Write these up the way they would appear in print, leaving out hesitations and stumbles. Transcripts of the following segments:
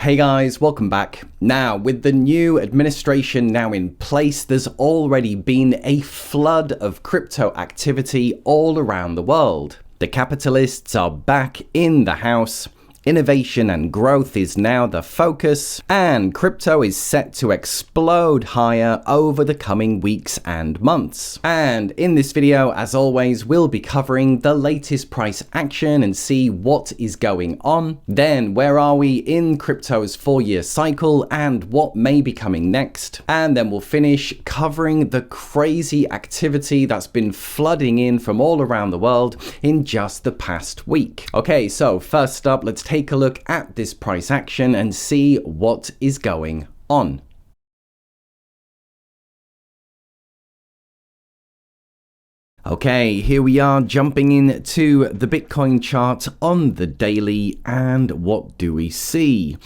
Hey guys, welcome back. Now, with the new administration now in place, there's already been a flood of crypto activity all around the world. The capitalists are back in the house. Innovation and growth is now the focus, and crypto is set to explode higher over the coming weeks and months. And in this video, as always, we'll be covering the latest price action and see what is going on. Then, where are we in crypto's 4-year cycle and what may be coming next? And then we'll finish covering the crazy activity that's been flooding in from all around the world in just the past week. Okay, so first up, let's take a look at this price action and see what is going on. Okay, here we are jumping into the Bitcoin chart on the daily, and what do we see?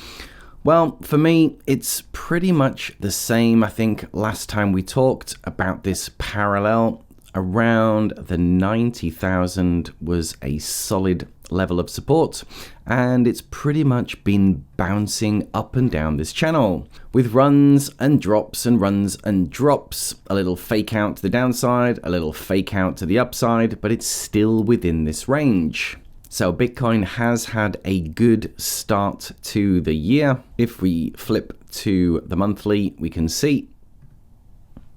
Well, for me, it's pretty much the same. I think last time we talked about this parallel, around the 90,000 was a solid level of support, and it's pretty much been bouncing up and down this channel with runs and drops and runs and drops, a little fake out to the downside, a little fake out to the upside, but it's still within this range. So Bitcoin has had a good start to the year. If we flip to the monthly, we can see,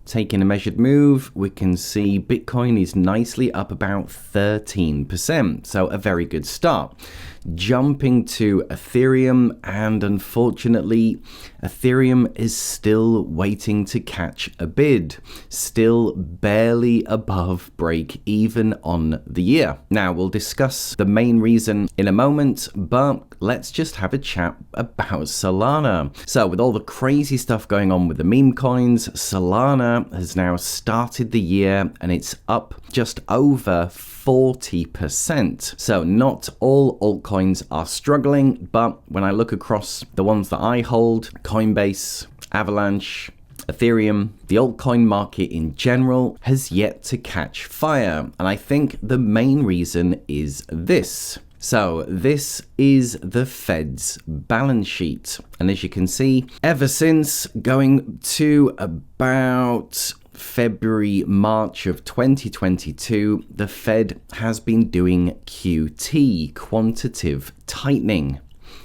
taking a measured move, we can see Bitcoin is nicely up about 13%, so a very good start. Jumping to Ethereum, and unfortunately, Ethereum is still waiting to catch a bid, still barely above break even on the year. Now, we'll discuss the main reason in a moment, but let's just have a chat about Solana. So with all the crazy stuff going on with the meme coins, Solana has now started the year and it's up just over 40%. So not all altcoins are struggling, but when I look across the ones that I hold, Coinbase, Avalanche, Ethereum, the altcoin market in general has yet to catch fire. And I think the main reason is this. So this is the Fed's balance sheet. And as you can see, ever since going to about February, March of 2022, the Fed has been doing QT, quantitative tightening,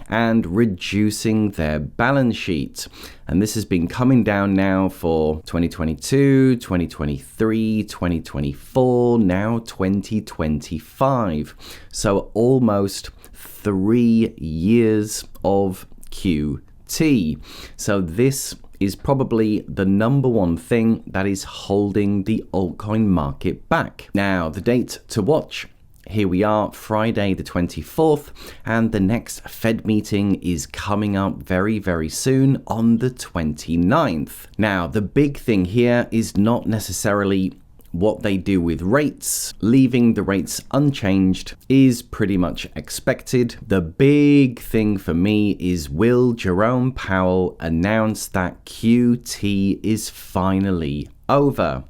and reducing their balance sheet. And this has been coming down now for 2022, 2023, 2024, now 2025. So almost 3 years of QT. So this is probably the number one thing that is holding the altcoin market back. Now, the date to watch. Here we are, Friday the 24th, and the next Fed meeting is coming up very, very soon on the 29th. Now, the big thing here is not necessarily what they do with rates. Leaving the rates unchanged is pretty much expected. The big thing for me is, will Jerome Powell announce that QT is finally over?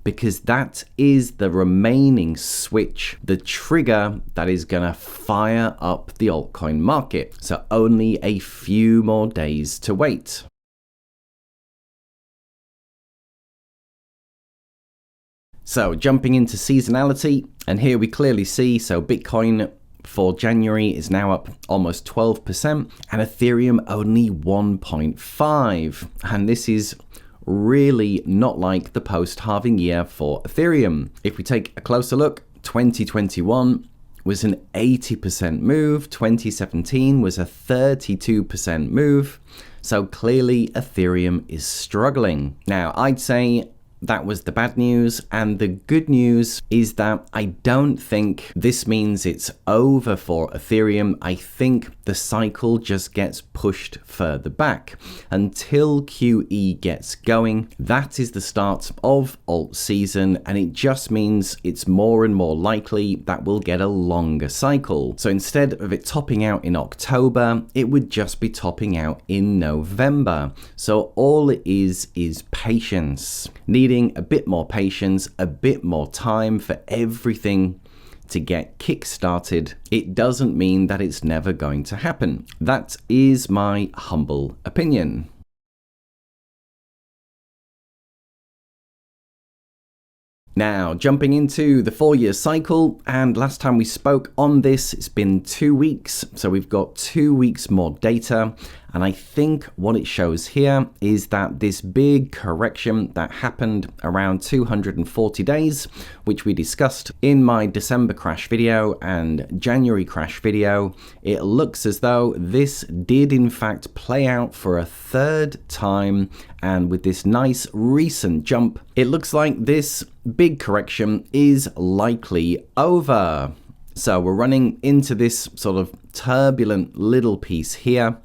Because that is the remaining switch, the trigger that is gonna fire up the altcoin market. So only a few more days to wait. So jumping into seasonality, and here we clearly see, so Bitcoin for January is now up almost 12%, and Ethereum only 1.5%. And this is really not like the post-halving year for Ethereum. If we take a closer look, 2021 was an 80% move, 2017 was a 32% move, so clearly Ethereum is struggling. Now, I'd say that was the bad news, and the good news is that I don't think this means it's over for Ethereum. I think the cycle just gets pushed further back until QE gets going. That is the start of alt season, and it just means it's more and more likely that we'll get a longer cycle. So instead of it topping out in October, it would just be topping out in November. So all it is patience. Needing a bit more patience, a bit more time for everything to get kick-started, it doesn't mean that it's never going to happen. That is my humble opinion. Now, jumping into the 4-year cycle, and last time we spoke on this, it's been 2 weeks, so we've got 2 weeks more data, and I think what it shows here is that this big correction that happened around 240 days, which we discussed in my December crash video and January crash video, it looks as though this did in fact play out for a third time, and with this nice recent jump, it looks like this big correction is likely over. So we're running into this sort of turbulent little piece here.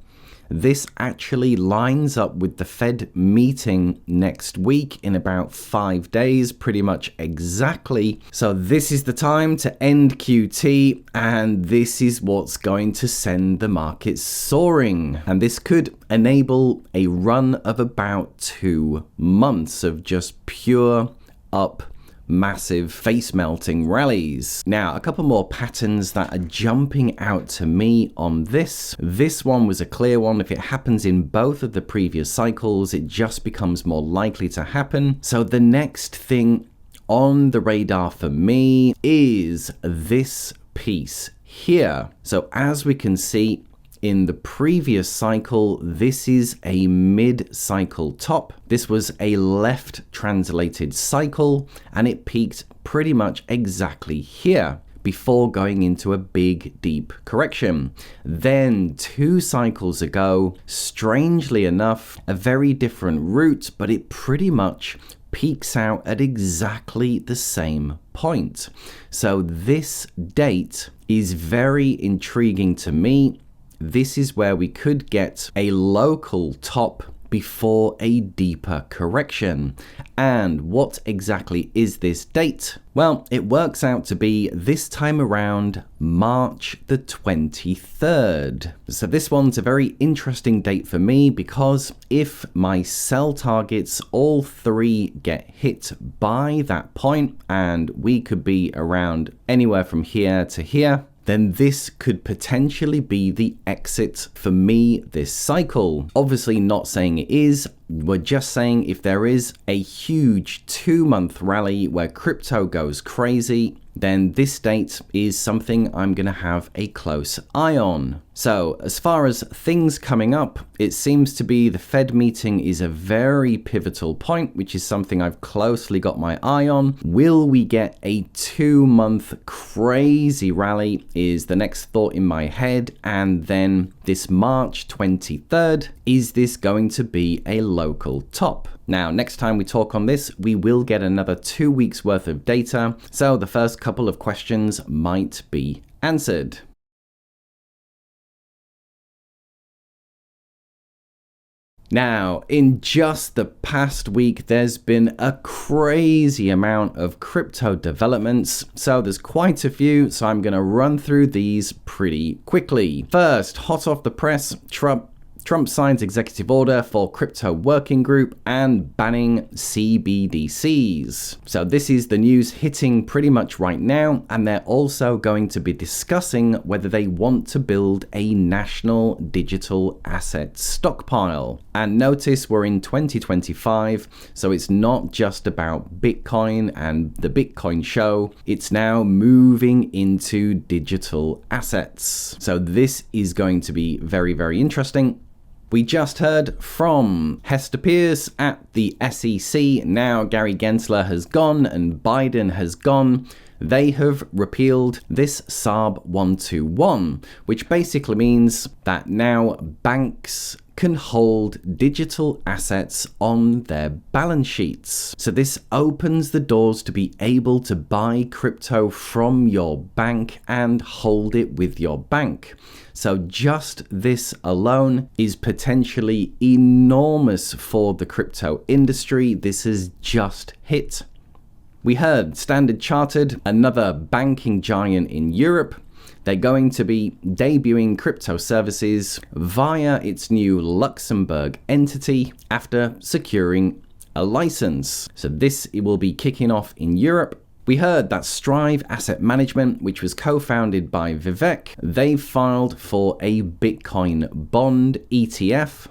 This actually lines up with the Fed meeting next week in about 5 days, pretty much exactly. So this is the time to end QT, and this is what's going to send the market soaring. And this could enable a run of about 2 months of just pure up massive face melting rallies. Now, a couple more patterns that are jumping out to me on this. This one was a clear one. If it happens in both of the previous cycles, it just becomes more likely to happen. So the next thing on the radar for me is this piece here. So as we can see, in the previous cycle, this is a mid-cycle top. This was a left translated cycle, and it peaked pretty much exactly here before going into a big, deep correction. Then 2 cycles ago, strangely enough, a very different route, but it pretty much peaks out at exactly the same point. So this date is very intriguing to me. This is where we could get a local top before a deeper correction. And what exactly is this date? Well, it works out to be this time around March the 23rd. So this one's a very interesting date for me, because if my sell targets, all 3 get hit by that point, and we could be around anywhere from here to here, then this could potentially be the exit for me this cycle. Obviously not saying it is, we're just saying if there is a huge 2-month rally where crypto goes crazy, then this date is something I'm going to have a close eye on. So as far as things coming up, it seems to be the Fed meeting is a very pivotal point, which is something I've closely got my eye on. Will we get a 2-month crazy rally is the next thought in my head. And then this March 23rd, is this going to be a local top? Now, next time we talk on this, we will get another 2 weeks worth of data, so the first couple of questions might be answered. Now, in just the past week, there's been a crazy amount of crypto developments. So there's quite a few, so I'm going to run through these pretty quickly. First, hot off the press, Trump signs executive order for crypto working group and banning CBDCs. So this is the news hitting pretty much right now, and they're also going to be discussing whether they want to build a national digital asset stockpile. And notice we're in 2025, so it's not just about Bitcoin and the Bitcoin show, it's now moving into digital assets. So this is going to be very, very interesting. We just heard from Hester Pierce at the SEC. Now Gary Gensler has gone and Biden has gone. They have repealed this SARB 121, which basically means that now banks can hold digital assets on their balance sheets. So this opens the doors to be able to buy crypto from your bank and hold it with your bank. So just this alone is potentially enormous for the crypto industry. This has just hit. We heard Standard Chartered, another banking giant in Europe. They're going to be debuting crypto services via its new Luxembourg entity after securing a license. So this will be kicking off in Europe. We heard that Strive Asset Management, which was co-founded by Vivek, they filed for a Bitcoin bond ETF.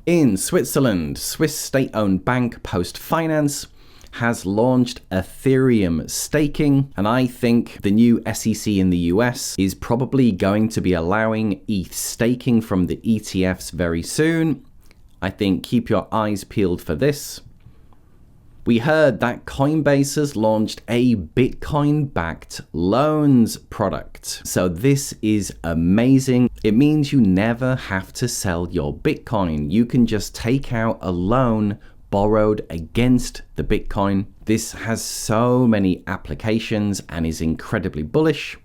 In Switzerland, Swiss state-owned bank Post Finance has launched Ethereum staking, and I think the new SEC in the US is probably going to be allowing ETH staking from the ETFs very soon. I think keep your eyes peeled for this. We heard that Coinbase has launched a Bitcoin-backed loans product. So this is amazing. It means you never have to sell your Bitcoin. You can just take out a loan borrowed against the Bitcoin. This has so many applications and is incredibly bullish.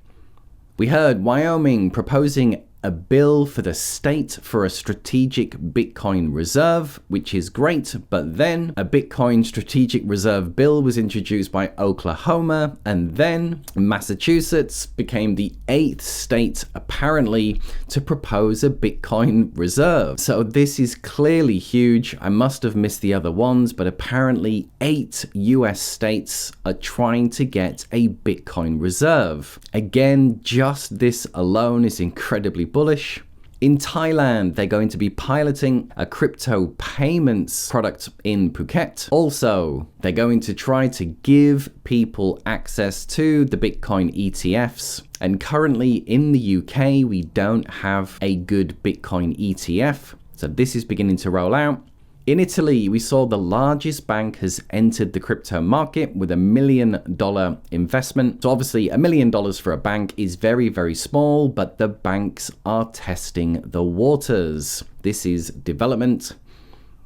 We heard Wyoming proposing a bill for the state for a strategic Bitcoin reserve, which is great, but then a Bitcoin strategic reserve bill was introduced by Oklahoma, and then Massachusetts became the 8th state apparently to propose a Bitcoin reserve. So this is clearly huge. I must have missed the other ones, but apparently 8 US states are trying to get a Bitcoin reserve. Again, just this alone is incredibly bullish. In Thailand, they're going to be piloting a crypto payments product in Phuket. Also, they're going to try to give people access to the Bitcoin ETFs. And currently in the UK, we don't have a good Bitcoin ETF. So this is beginning to roll out. In Italy, we saw the largest bank has entered the crypto market with $1 million investment. So obviously $1 million for a bank is very, very small, but the banks are testing the waters. This is development.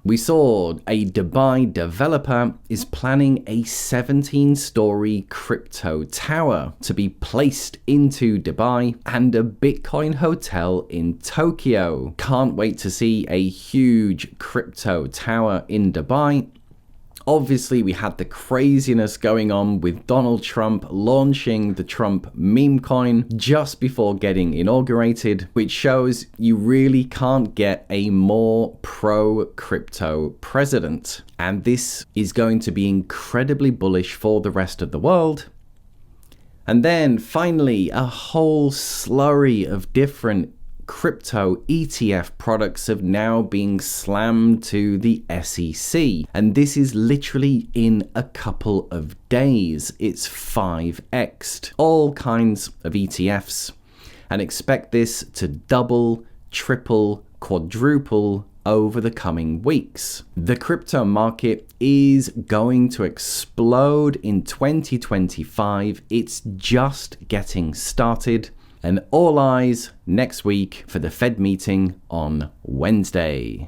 We saw a Dubai developer is planning a 17-story crypto tower to be placed into Dubai and a Bitcoin hotel in Tokyo. Can't wait to see a huge crypto tower in Dubai. Obviously, we had the craziness going on with Donald Trump launching the Trump meme coin just before getting inaugurated, which shows you really can't get a more pro-crypto president. And this is going to be incredibly bullish for the rest of the world. And then finally, a whole slurry of different crypto ETF products have now been slammed to the SEC. And this is literally in a couple of days. It's 5x'd. All kinds of ETFs. And expect this to double, triple, quadruple over the coming weeks. The crypto market is going to explode in 2025. It's just getting started. And all eyes next week for the Fed meeting on Wednesday.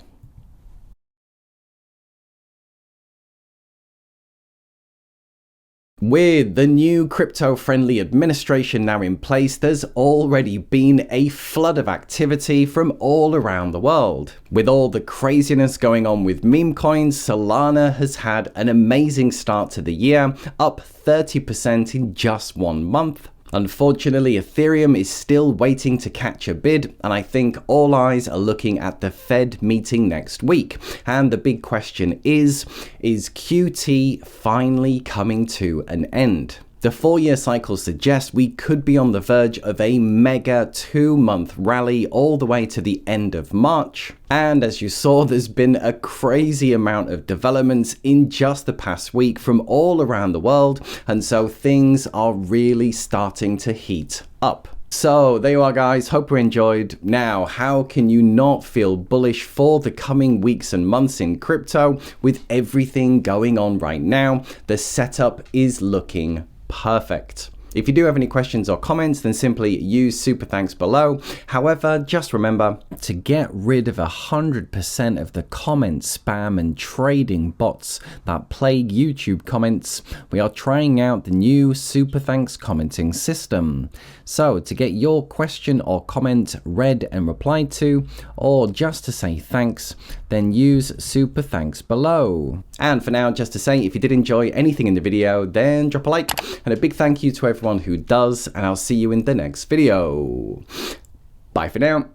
With the new crypto-friendly administration now in place, there's already been a flood of activity from all around the world. With all the craziness going on with meme coins, Solana has had an amazing start to the year, up 30% in just 1 month. Unfortunately, Ethereum is still waiting to catch a bid, and I think all eyes are looking at the Fed meeting next week. And the big question is QT finally coming to an end? The 4-year cycle suggests we could be on the verge of a mega 2-month rally all the way to the end of March. And as you saw, there's been a crazy amount of developments in just the past week from all around the world. And so things are really starting to heat up. So there you are, guys. Hope you enjoyed. Now, how can you not feel bullish for the coming weeks and months in crypto with everything going on right now? The setup is looking perfect. If you do have any questions or comments, then simply use SuperThanks below. However, just remember to get rid of 100% of the comment spam and trading bots that plague YouTube comments. We are trying out the new SuperThanks commenting system. So to get your question or comment read and replied to, or just to say thanks, then use SuperThanks below. And for now, just to say, if you did enjoy anything in the video, then drop a like, and a big thank you to everyone who does, and I'll see you in the next video. Bye for now.